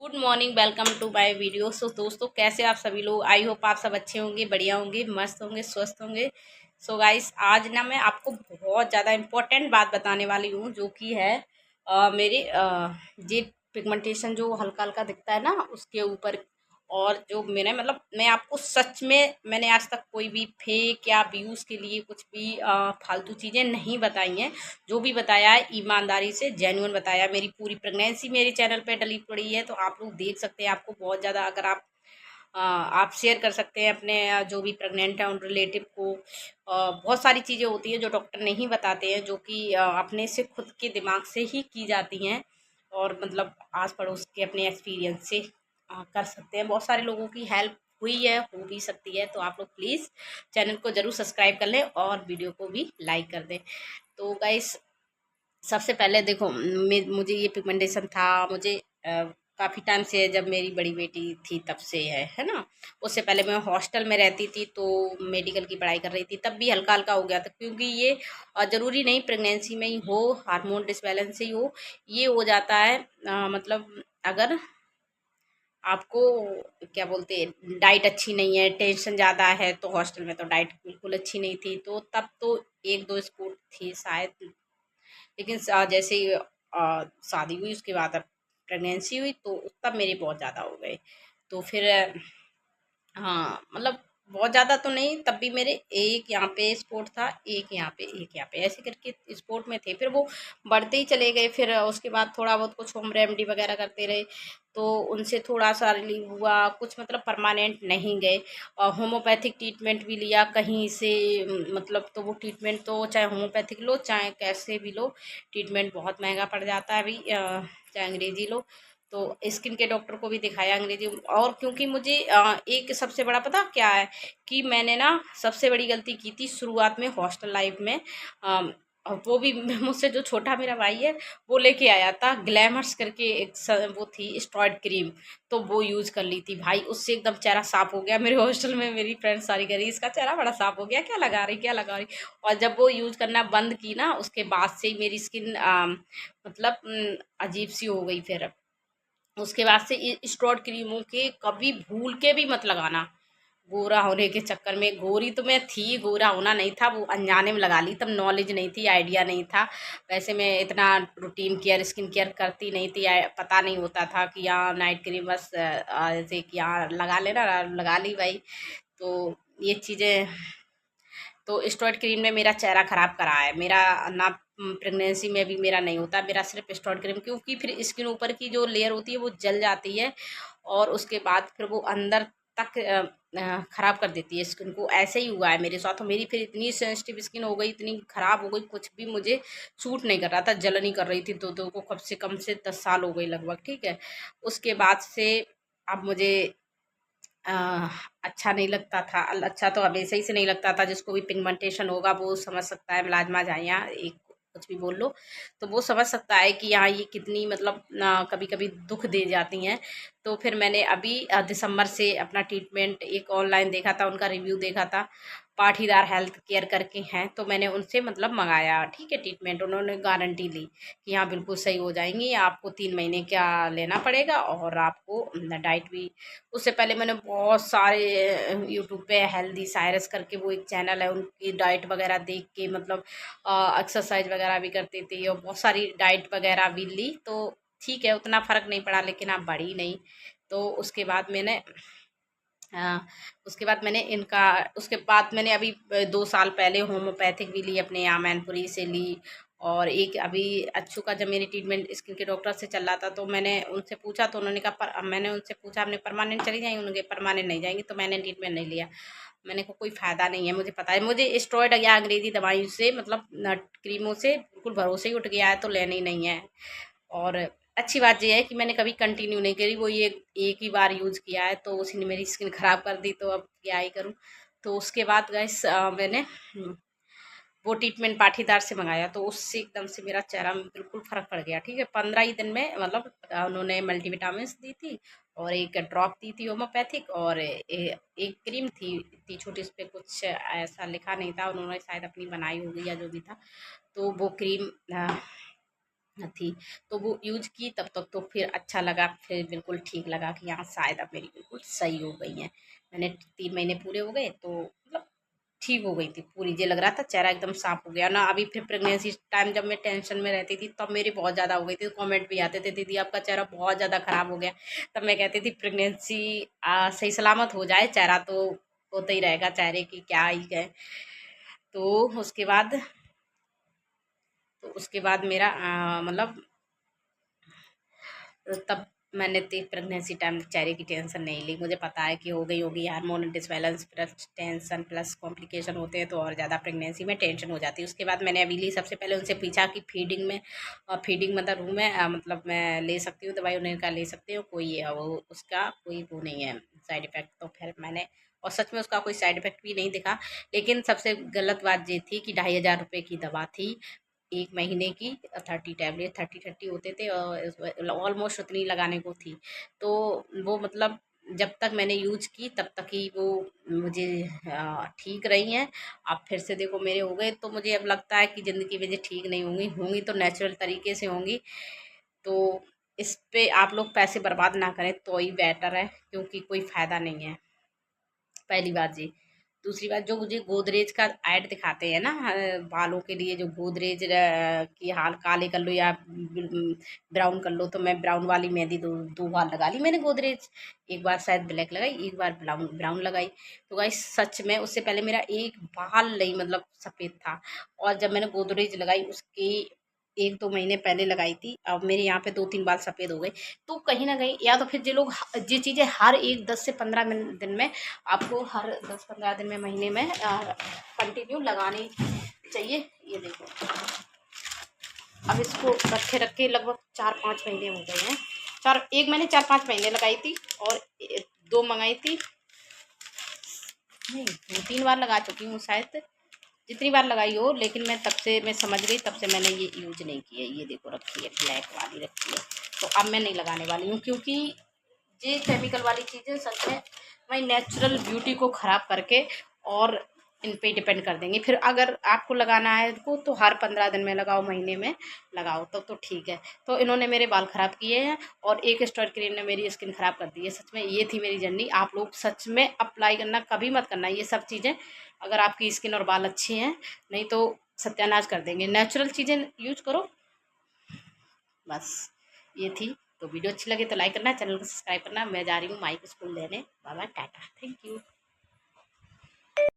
Good morning, welcome to my video. So दोस्तों, कैसे आप सभी लोग? आई होप आप सब अच्छे होंगे, बढ़िया होंगे, मस्त होंगे, स्वस्थ होंगे। सो गाइस, आज ना मैं आपको बहुत ज़्यादा इम्पोर्टेंट बात बताने वाली हूँ, जो कि है मेरे जे पिगमेंटेशन जो हल्का हल्का दिखता है ना, उसके ऊपर। और जो मैंने मतलब मैं आपको सच में मैंने आज तक कोई भी फेक या व्यूज़ के लिए कुछ भी फालतू चीज़ें नहीं बताई हैं। जो भी बताया है ईमानदारी से जेन्युइन बताया है। मेरी पूरी प्रेगनेंसी मेरे चैनल पे डली पड़ी है, तो आप लोग देख सकते हैं। आपको बहुत ज़्यादा अगर आप शेयर कर सकते हैं अपने जो भी प्रेग्नेंट है उन रिलेटिव को। बहुत सारी चीज़ें होती हैं जो डॉक्टर नहीं बताते हैं, जो कि अपने से खुद के दिमाग से ही की जाती हैं। और मतलब आस पड़ोस के अपने एक्सपीरियंस से कर सकते हैं। बहुत सारे लोगों की हेल्प हुई है, हो भी सकती है। तो आप लोग प्लीज़ चैनल को ज़रूर सब्सक्राइब कर लें और वीडियो को भी लाइक कर दें। तो गाइस, सबसे पहले देखो, मुझे ये पिगमेंटेशन था, मुझे काफ़ी टाइम से है, जब मेरी बड़ी बेटी थी तब से है ना। उससे पहले मैं हॉस्टल में रहती थी, तो मेडिकल की पढ़ाई कर रही थी, तब भी हल्का हल्का हो गया था। क्योंकि ये ज़रूरी नहीं प्रेगनेंसी में ही हो, हार्मोन डिसबैलेंस से ही हो। ये हो जाता है मतलब अगर आपको क्या बोलते हैं, डाइट अच्छी नहीं है, टेंशन ज़्यादा है। तो हॉस्टल में तो डाइट बिल्कुल अच्छी नहीं थी, तो तब तो एक दो स्पून थी शायद। लेकिन जैसे ही शादी हुई, उसके बाद अब प्रेगनेंसी हुई, तो तब मेरे बहुत ज़्यादा हो गए। तो फिर हाँ, मतलब बहुत ज़्यादा तो नहीं, तब भी मेरे एक यहाँ पे स्पॉट था, एक यहाँ पे, एक यहाँ पे, ऐसे करके स्पॉट में थे। फिर वो बढ़ते ही चले गए। फिर उसके बाद थोड़ा बहुत कुछ होम रेमेडी वगैरह करते रहे, तो उनसे थोड़ा सा रिलीव हुआ। कुछ मतलब परमानेंट नहीं गए। और होम्योपैथिक ट्रीटमेंट भी लिया कहीं से, मतलब तो वो ट्रीटमेंट तो चाहे होम्योपैथिक लो चाहे कैसे भी लो, ट्रीटमेंट बहुत महंगा पड़ जाता है अभी। चाहे अंग्रेजी लो, तो स्किन के डॉक्टर को भी दिखाया अंग्रेजी। और क्योंकि मुझे एक सबसे बड़ा पता क्या है, कि मैंने ना सबसे बड़ी गलती की थी शुरुआत में हॉस्टल लाइफ में। और वो भी मुझसे जो छोटा मेरा भाई है, वो लेके आया था ग्लैमर्स करके एक वो थी स्टेरॉइड क्रीम। तो वो यूज़ कर ली थी भाई, उससे एकदम चेहरा साफ हो गया। मेरे हॉस्टल में मेरी फ्रेंड्स सारी कह रही, इसका चेहरा बड़ा साफ हो गया, क्या लगा रही, क्या लगा रही। और जब वो यूज़ करना बंद की ना, उसके बाद से ही मेरी स्किन मतलब अजीब सी हो गई। फिर उसके बाद से स्टेरॉइड क्रीमों के कभी भूल के भी मत लगाना। गोरा होने के चक्कर में, गोरी तो मैं थी, गोरा होना नहीं था, वो अनजाने में लगा ली, तब नॉलेज नहीं थी, आइडिया नहीं था। वैसे मैं इतना रूटीन केयर स्किन केयर करती नहीं थी, पता नहीं होता था कि यहाँ नाइट क्रीम बस जैसे कि यहाँ लगा लेना, लगा ली भाई। तो ये चीज़ें, तो स्टेरॉइड क्रीम ने मेरा चेहरा ख़राब करा है। मेरा ना प्रेगनेंसी में भी मेरा नहीं होता, मेरा सिर्फ स्टेरॉइड क्रीम, क्योंकि फिर स्किन ऊपर की जो लेयर होती है वो जल जाती है। और उसके बाद फिर वो अंदर तक ख़राब कर देती है स्किन को। ऐसे ही हुआ है मेरे साथ। तो मेरी फिर इतनी सेंसिटिव स्किन हो गई, इतनी ख़राब हो गई, कुछ भी मुझे सूट नहीं कर रहा था, जलन ही कर रही थी। तो को कम से 10 साल हो गई लगभग, ठीक है। उसके बाद से अब मुझे अ, अच्छा नहीं लगता था। अच्छा तो हमेशा ही से नहीं लगता था। जिसको भी पिगमेंटेशन होगा वो समझ सकता है, मिलाजमा जाइया एक कुछ भी बोल लो, तो वो समझ सकता है कि यहाँ ये कितनी मतलब कभी कभी दुख दे जाती हैं। तो फिर मैंने अभी दिसंबर से अपना ट्रीटमेंट एक ऑनलाइन देखा था, उनका रिव्यू देखा था, पाटीदार हेल्थ केयर करके हैं, तो मैंने उनसे मतलब मंगाया, ठीक है, ट्रीटमेंट। उन्होंने गारंटी ली कि हाँ बिल्कुल सही हो जाएंगी, आपको 3 महीने क्या लेना पड़ेगा, और आपको डाइट भी। उससे पहले मैंने बहुत सारे यूट्यूब पे हेल्दी साइरस करके वो एक चैनल है, उनकी डाइट वगैरह देख के मतलब एक्सरसाइज वगैरह भी करती थी, और बहुत सारी डाइट वगैरह भी ली। तो ठीक है, उतना फ़र्क नहीं पड़ा, लेकिन आप बढ़ी नहीं। तो उसके बाद मैंने उसके बाद मैंने इनका उसके बाद मैंने अभी 2 साल पहले होम्योपैथिक भी ली, अपने यहाँ मैनपुरी से ली। और एक अभी अच्छू का, जब मेरी ट्रीटमेंट स्किन के डॉक्टर से चल रहा था, तो मैंने उनसे पूछा, तो उन्होंने कहा मैंने उनसे पूछा आपने परमानेंट चली जाएंगी, उन्होंने परमानेंट नहीं जाएंगी, तो मैंने ट्रीटमेंट नहीं लिया। मैंने कहा कोई फ़ायदा नहीं है, मुझे पता है, मुझे स्टेरॉइड या अंग्रेजी दवाई से मतलब क्रीमों से बिल्कुल भरोसे ही उठ गया है, तो लेनी ही नहीं है। और अच्छी बात ये है कि मैंने कभी कंटिन्यू नहीं करी, वो ये एक ही बार यूज़ किया है, तो उसी ने मेरी स्किन ख़राब कर दी, तो अब क्या ही करूँ। तो उसके बाद गाइस मैंने वो ट्रीटमेंट पाटीदार से मंगाया, तो उससे एकदम से मेरा चेहरा में बिल्कुल फ़र्क पड़ गया, ठीक है। 15 ही दिन में मतलब उन्होंने मल्टीविटामिन्स दी थी, और एक ड्रॉप दी थी होम्योपैथिक, और एक क्रीम थी इतनी छोटी, इस पर कुछ ऐसा लिखा नहीं था, उन्होंने शायद अपनी बनाई होगी या जो भी था। तो वो क्रीम थी। तो वो यूज की तब तक तो फिर अच्छा लगा, फिर बिल्कुल ठीक लगा कि हाँ शायद अब मेरी बिल्कुल सही हो गई है। मैंने 3 महीने पूरे हो गए तो मतलब ठीक हो गई थी पूरी, ये लग रहा था चेहरा एकदम साफ हो गया ना। अभी फिर प्रेगनेंसी टाइम जब मैं टेंशन में रहती थी तब मेरी बहुत ज़्यादा हो गई थी, कमेंट भी आते थे दीदी आपका चेहरा बहुत ज़्यादा खराब हो गया। तब मैं कहती थी प्रेगनेंसी सही सलामत हो जाए चेहरा तो होता ही रहेगा, चेहरे की क्या ही है। तो उसके बाद मेरा मतलब तब मैंने प्रेगनेंसी टाइम चेहरे की टेंशन नहीं ली, मुझे पता है कि हो गई होगी hormonal disbalance plus tension plus complication होते हैं तो और ज़्यादा प्रेगनेंसी में टेंशन हो जाती है। उसके बाद मैंने अभी ली, सबसे पहले उनसे पूछा कि फीडिंग में फीडिंग मतलब रूम में मतलब मैं ले सकती हूँ दवाई, उन्होंने कहा ले सकती हूँ, कोई वो उसका कोई वो नहीं है साइड इफ़ेक्ट। तो फिर मैंने, और सच में उसका कोई साइड इफ़ेक्ट भी नहीं दिखा। लेकिन सबसे गलत बात ये थी कि 2,500 रुपये की दवा थी 1 महीने की, 30 टैबलेट 30 होते थे और ऑलमोस्ट उतनी लगाने को थी। तो वो मतलब जब तक मैंने यूज की तब तक ही वो मुझे ठीक रही हैं। अब फिर से देखो मेरे हो गए तो मुझे अब लगता है कि ज़िंदगी में ये ठीक नहीं होंगी, होंगी तो नेचुरल तरीके से होंगी। तो इस पे आप लोग पैसे बर्बाद ना करें तो ही बेटर है, क्योंकि कोई फ़ायदा नहीं है, पहली बात जी। दूसरी बात, जो मुझे गोदरेज का ऐड दिखाते हैं ना बालों के लिए, जो गोदरेज की हाल काले कर लो या ब्राउन कर लो, तो मैं ब्राउन वाली मेहंदी दो बार लगा ली मैंने गोदरेज। एक बार शायद ब्लैक लगाई, एक बार ब्राउन ब्राउन लगाई। तो गाइस सच में उससे पहले मेरा एक बाल नहीं मतलब सफ़ेद था, और जब मैंने गोदरेज लगाई उसके 1-2 महीने पहले लगाई थी, अब मेरे यहाँ पे 2-3 बाल सफ़ेद हो गए। तो कहीं ना कहीं या तो फिर ये लोग ये चीज़ें हर एक 10 से 15 दिन में, आपको हर 10-15 दिन में, महीने में कंटिन्यू लगानी चाहिए। ये देखो अब इसको रखे रखे लगभग 4-5 महीने हो गए हैं। एक मैंने 4-5 महीने लगाई थी और दो मंगाई थी, नहीं 2-3 बार लगा चुकी हूँ शायद, जितनी बार लगाई हो। लेकिन मैं तब से मैं समझ गई, तब से मैंने ये यूज नहीं की है। ये देखो रखी है, ब्लैक वाली रखी है। तो अब मैं नहीं लगाने वाली हूँ, क्योंकि ये केमिकल वाली चीज़ें सच में वही नेचुरल ब्यूटी को ख़राब करके और इन पे डिपेंड कर देंगे। फिर अगर आपको लगाना है इनको तो हर 15 दिन में लगाओ, महीने में लगाओ तो ठीक है। तो इन्होंने मेरे बाल ख़राब किए हैं और एक स्टेरॉइड क्रीम ने मेरी स्किन ख़राब कर दी है। सच में ये थी मेरी जर्नी। आप लोग सच में अप्लाई करना कभी मत करना ये सब चीज़ें, अगर आपकी स्किन और बाल अच्छे हैं, नहीं तो सत्यानाश कर देंगे। नेचुरल चीज़ें यूज करो बस। ये थी। तो वीडियो अच्छी लगे तो लाइक करना, चैनल को सब्सक्राइब करना। मैं जा रही हूँ माई को स्कूल लेने। Bye bye, tata, thank you.